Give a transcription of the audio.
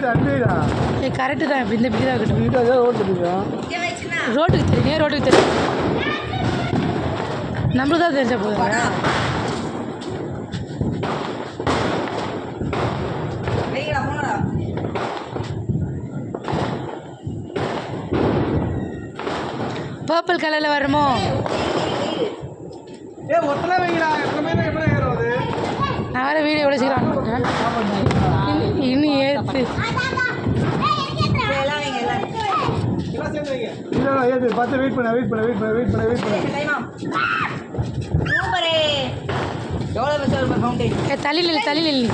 Correct தான். இப்போ இந்த இப்படி தான் இருக்கட்டும். ரோட்டுக்கு தெரியும், ரோட்டுக்கு தெரியும். நம்மளுக்கு தான் தெரிஞ்ச போதும். பர்பிள் கலரில் வருமோ? நான் வேறு வீடியோ எவ்வளோ சீக்கிரம் இன்னும் ஏற்று வெயிட் பண்ண தள்ளில் தள்ளில்